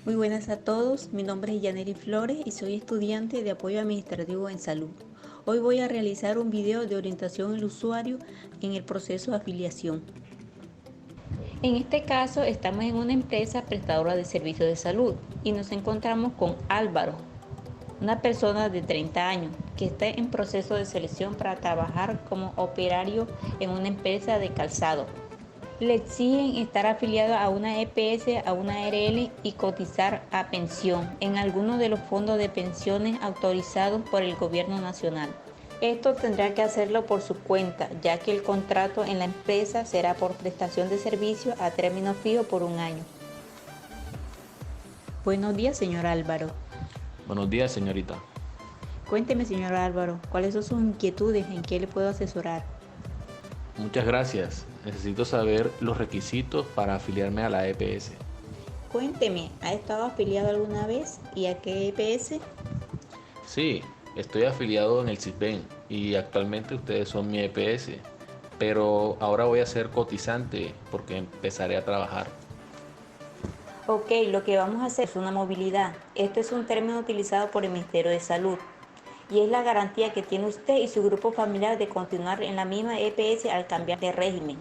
Muy buenas a todos, mi nombre es Yaneri Flores y soy estudiante de apoyo administrativo en salud. Hoy voy a realizar un video de orientación al usuario en el proceso de afiliación. En este caso estamos en una empresa prestadora de servicios de salud y nos encontramos con Álvaro, una persona de 30 años que está en proceso de selección para trabajar como operario en una empresa de calzado. Le exigen estar afiliado a una EPS, a una ARL y cotizar a pensión en alguno de los fondos de pensiones autorizados por el gobierno nacional. Esto tendrá que hacerlo por su cuenta, ya que el contrato en la empresa será por prestación de servicio a término fijo por un año. Buenos días, señor Álvaro. Buenos días, señorita. Cuénteme, señor Álvaro, ¿cuáles son sus inquietudes? ¿En qué le puedo asesorar? Muchas gracias. Necesito saber los requisitos para afiliarme a la EPS. Cuénteme, ¿ha estado afiliado alguna vez y a qué EPS? Sí, estoy afiliado en el CISBEN y actualmente ustedes son mi EPS, pero ahora voy a ser cotizante porque empezaré a trabajar. Ok, lo que vamos a hacer es una movilidad. Este es un término utilizado por el Ministerio de Salud y es la garantía que tiene usted y su grupo familiar de continuar en la misma EPS al cambiar de régimen.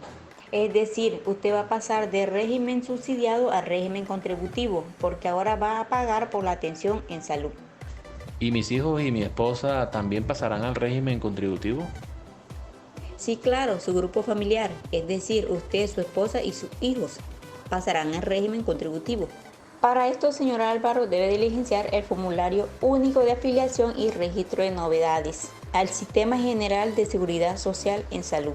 Es decir, usted va a pasar de régimen subsidiado a régimen contributivo porque ahora va a pagar por la atención en salud. ¿Y mis hijos y mi esposa también pasarán al régimen contributivo? Sí, claro, su grupo familiar, es decir, usted, su esposa y sus hijos, pasarán al régimen contributivo. Para esto, señor Álvaro, debe diligenciar el formulario único de afiliación y registro de novedades al Sistema General de Seguridad Social en Salud.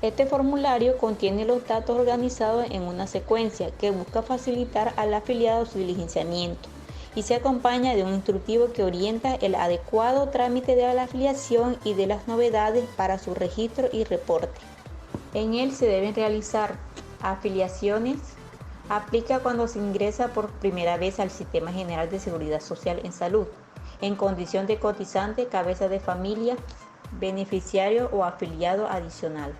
Este formulario contiene los datos organizados en una secuencia que busca facilitar al afiliado su diligenciamiento y se acompaña de un instructivo que orienta el adecuado trámite de la afiliación y de las novedades para su registro y reporte. En él se deben realizar afiliaciones. Aplica cuando se ingresa por primera vez al Sistema General de Seguridad Social en Salud, en condición de cotizante, cabeza de familia, beneficiario o afiliado adicional.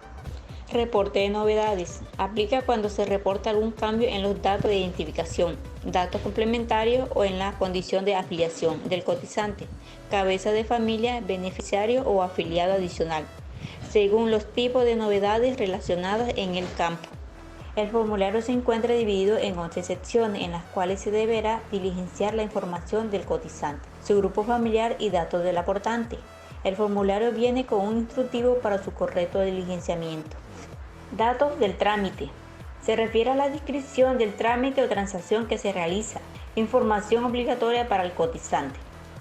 Reporte de novedades. Aplica cuando se reporta algún cambio en los datos de identificación, datos complementarios o en la condición de afiliación del cotizante, cabeza de familia, beneficiario o afiliado adicional, según los tipos de novedades relacionadas en el campo. El formulario se encuentra dividido en 11 secciones en las cuales se deberá diligenciar la información del cotizante, su grupo familiar y datos del aportante. El formulario viene con un instructivo para su correcto diligenciamiento. Datos del trámite. Se refiere a la descripción del trámite o transacción que se realiza. Información obligatoria para el cotizante.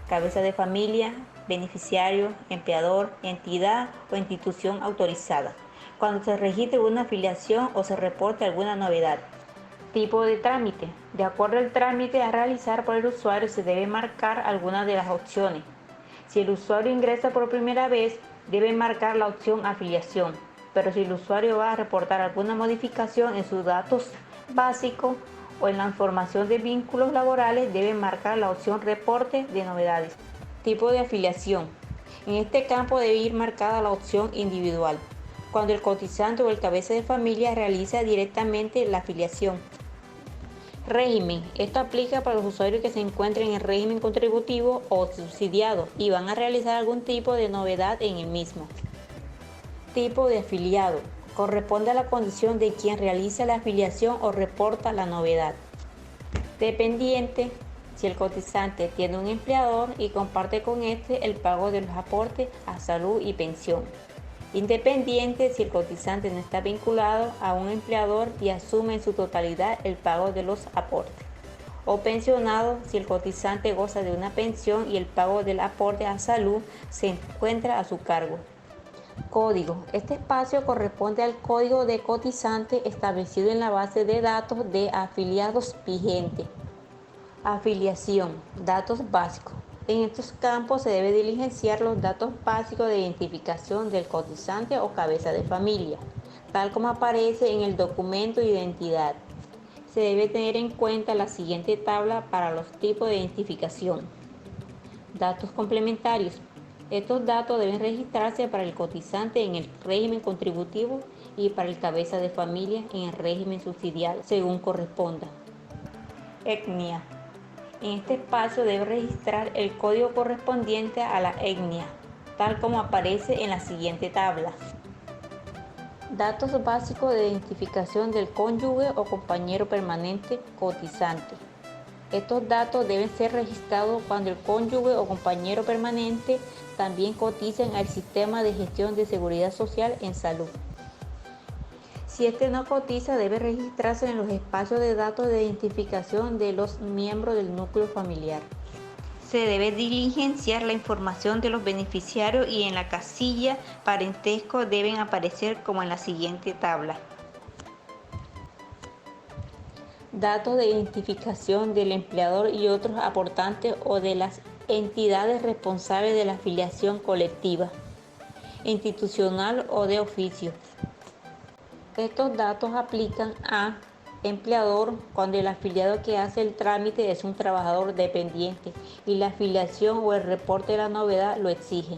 Cabeza de familia, beneficiario, empleador, entidad o institución autorizada. Cuando se registre una afiliación o se reporte alguna novedad. Tipo de trámite. De acuerdo al trámite a realizar por el usuario se debe marcar alguna de las opciones. Si el usuario ingresa por primera vez, debe marcar la opción afiliación. Pero si el usuario va a reportar alguna modificación en sus datos básicos o en la información de vínculos laborales, debe marcar la opción reporte de novedades. Tipo de afiliación. En este campo debe ir marcada la opción individual, cuando el cotizante o el cabeza de familia realiza directamente la afiliación. Régimen. Esto aplica para los usuarios que se encuentren en régimen contributivo o subsidiado y van a realizar algún tipo de novedad en el mismo. Tipo de afiliado. Corresponde a la condición de quien realiza la afiliación o reporta la novedad. Dependiente. Si el cotizante tiene un empleador y comparte con este el pago de los aportes a salud y pensión. Independiente. Si el cotizante no está vinculado a un empleador y asume en su totalidad el pago de los aportes. O pensionado. Si el cotizante goza de una pensión y el pago del aporte a salud se encuentra a su cargo. Código. Este espacio corresponde al código de cotizante establecido en la base de datos de afiliados vigente. Afiliación. Datos básicos. En estos campos se debe diligenciar los datos básicos de identificación del cotizante o cabeza de familia, tal como aparece en el documento de identidad. Se debe tener en cuenta la siguiente tabla para los tipos de identificación. Datos complementarios. Estos datos deben registrarse para el cotizante en el régimen contributivo y para el cabeza de familia en el régimen subsidiado, según corresponda. Etnia. En este espacio debe registrar el código correspondiente a la etnia, tal como aparece en la siguiente tabla. Datos básicos de identificación del cónyuge o compañero permanente cotizante. Estos datos deben ser registrados cuando el cónyuge o compañero permanente también cotiza en el sistema de gestión de seguridad social en salud. Si este no cotiza, debe registrarse en los espacios de datos de identificación de los miembros del núcleo familiar. Se debe diligenciar la información de los beneficiarios y en la casilla parentesco deben aparecer como en la siguiente tabla. Datos de identificación del empleador y otros aportantes o de las entidades responsables de la afiliación colectiva, institucional o de oficio. Estos datos aplican a empleador cuando el afiliado que hace el trámite es un trabajador dependiente y la afiliación o el reporte de la novedad lo exige.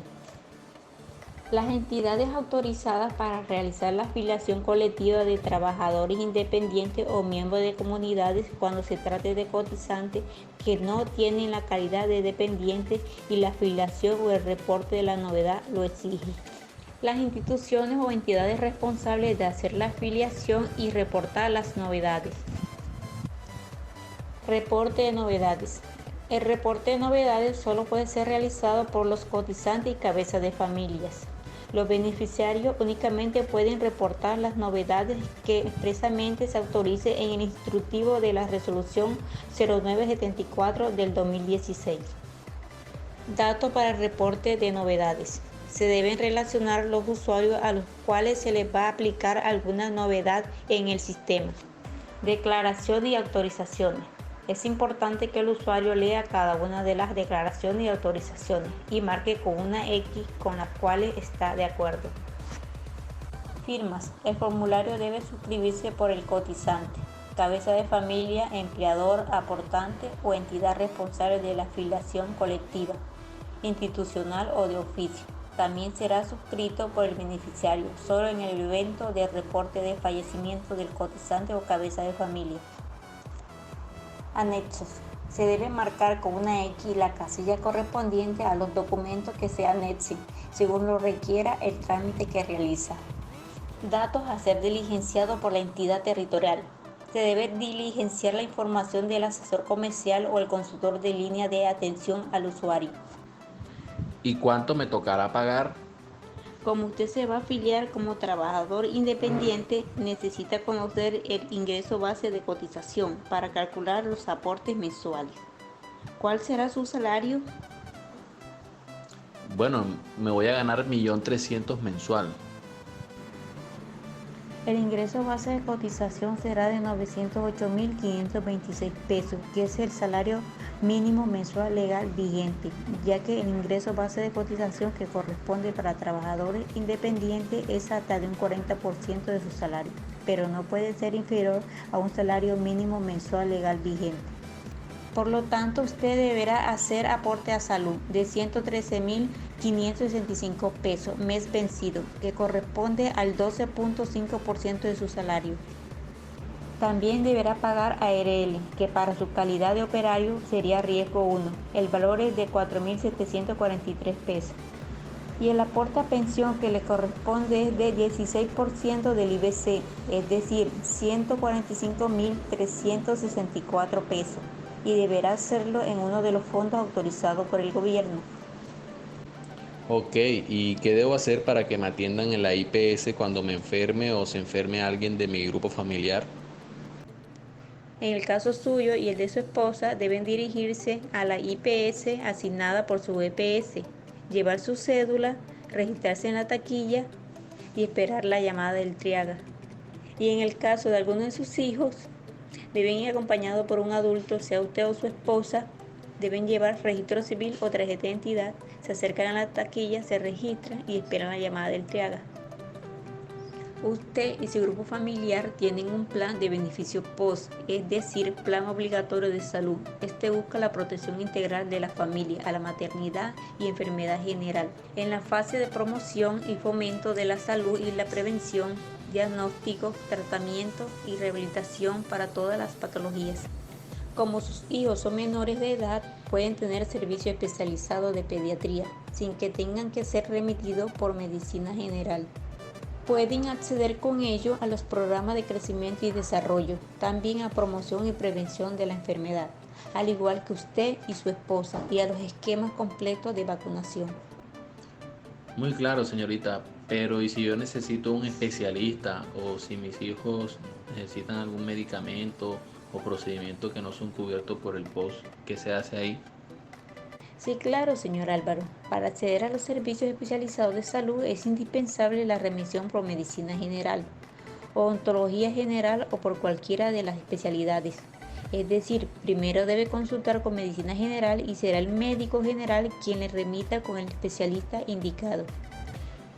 Las entidades autorizadas para realizar la afiliación colectiva de trabajadores independientes o miembros de comunidades cuando se trate de cotizantes que no tienen la calidad de dependientes y la afiliación o el reporte de la novedad lo exige. Las instituciones o entidades responsables de hacer la afiliación y reportar las novedades. Reporte de novedades. El reporte de novedades solo puede ser realizado por los cotizantes y cabezas de familias. Los beneficiarios únicamente pueden reportar las novedades que expresamente se autorice en el instructivo de la Resolución 0974 del 2016. Datos para el reporte de novedades. Se deben relacionar los usuarios a los cuales se les va a aplicar alguna novedad en el sistema. Declaraciones y autorizaciones. Es importante que el usuario lea cada una de las declaraciones y autorizaciones y marque con una X con las cuales está de acuerdo. Firmas. El formulario debe suscribirse por el cotizante, cabeza de familia, empleador, aportante o entidad responsable de la afiliación colectiva, institucional o de oficio. También será suscrito por el beneficiario solo en el evento de reporte de fallecimiento del cotizante o cabeza de familia. Anexos. Se debe marcar con una X la casilla correspondiente a los documentos que se anexen, según lo requiera el trámite que realiza. Datos a ser diligenciados por la entidad territorial. Se debe diligenciar la información del asesor comercial o el consultor de línea de atención al usuario. ¿Y cuánto me tocará pagar? Como usted se va a afiliar como trabajador independiente, necesita conocer el ingreso base de cotización para calcular los aportes mensuales. ¿Cuál será su salario? Bueno, me voy a ganar 1.300.000 mensual. El ingreso base de cotización será de 908.526 pesos, que es el salario mínimo mensual legal vigente, ya que el ingreso base de cotización que corresponde para trabajadores independientes es hasta de un 40% de su salario, pero no puede ser inferior a un salario mínimo mensual legal vigente. Por lo tanto, usted deberá hacer aporte a salud de 113.565 pesos mes vencido, que corresponde al 12.5% de su salario. También deberá pagar ARL, que para su calidad de operario sería riesgo 1. El valor es de 4.743 pesos. Y el aporte a pensión que le corresponde es de 16% del IBC, es decir, 145.364 pesos. Y deberá hacerlo en uno de los fondos autorizados por el gobierno. Ok, ¿y qué debo hacer para que me atiendan en la IPS cuando me enferme o se enferme alguien de mi grupo familiar? En el caso suyo y el de su esposa, deben dirigirse a la IPS asignada por su EPS, llevar su cédula, registrarse en la taquilla y esperar la llamada del triaga. Y en el caso de alguno de sus hijos, deben ir acompañados por un adulto, sea usted o su esposa, deben llevar registro civil o tarjeta de identidad, se acercan a la taquilla, se registran y esperan la llamada del triaga. Usted y su grupo familiar tienen un plan de beneficio POS, es decir, plan obligatorio de salud. Este busca la protección integral de la familia a la maternidad y enfermedad general, en la fase de promoción y fomento de la salud y la prevención, diagnóstico, tratamiento y rehabilitación para todas las patologías. Como sus hijos son menores de edad, pueden tener servicio especializado de pediatría sin que tengan que ser remitidos por medicina general. Pueden acceder con ello a los programas de crecimiento y desarrollo, también a promoción y prevención de la enfermedad, al igual que usted y su esposa, y a los esquemas completos de vacunación. Muy claro, señorita, pero ¿y si yo necesito un especialista o si mis hijos necesitan algún medicamento o procedimiento que no son cubiertos por el POS? ¿Qué se hace ahí? Sí, claro, señor Álvaro. Para acceder a los servicios especializados de salud es indispensable la remisión por medicina general, odontología general o por cualquiera de las especialidades. Es decir, primero debe consultar con medicina general y será el médico general quien le remita con el especialista indicado.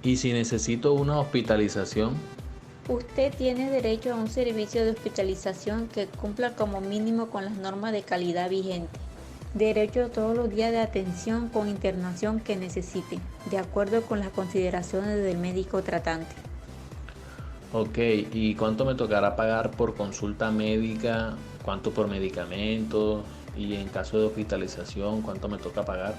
¿Y si necesito una hospitalización? Usted tiene derecho a un servicio de hospitalización que cumpla como mínimo con las normas de calidad vigentes. Derecho a todos los días de atención con internación que necesite, de acuerdo con las consideraciones del médico tratante. Ok, ¿y cuánto me tocará pagar por consulta médica? ¿Cuánto por medicamentos? Y en caso de hospitalización, ¿cuánto me toca pagar?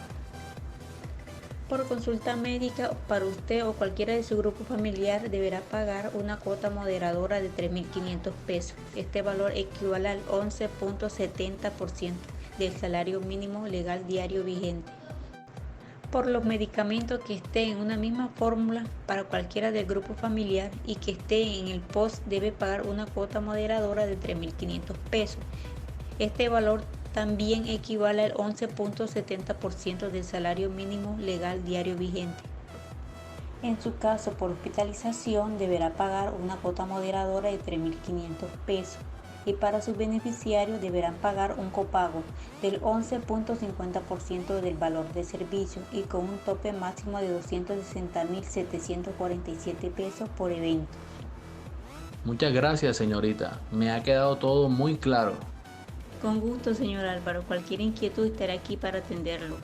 Por consulta médica, para usted o cualquiera de su grupo familiar deberá pagar una cuota moderadora de 3.500 pesos. Este valor equivale al 11.70% del salario mínimo legal diario vigente. Por los medicamentos que estén en una misma fórmula para cualquiera del grupo familiar y que esté en el POS debe pagar una cuota moderadora de 3.500 pesos. Este valor también equivale al 11.70% del salario mínimo legal diario vigente. En su caso, por hospitalización, deberá pagar una cuota moderadora de 3.500 pesos y para sus beneficiarios deberán pagar un copago del 11.50% del valor de servicio y con un tope máximo de 260.747 pesos por evento. Muchas gracias, señorita. Me ha quedado todo muy claro. Con gusto, señor Álvaro. Cualquier inquietud estaré aquí para atenderlo.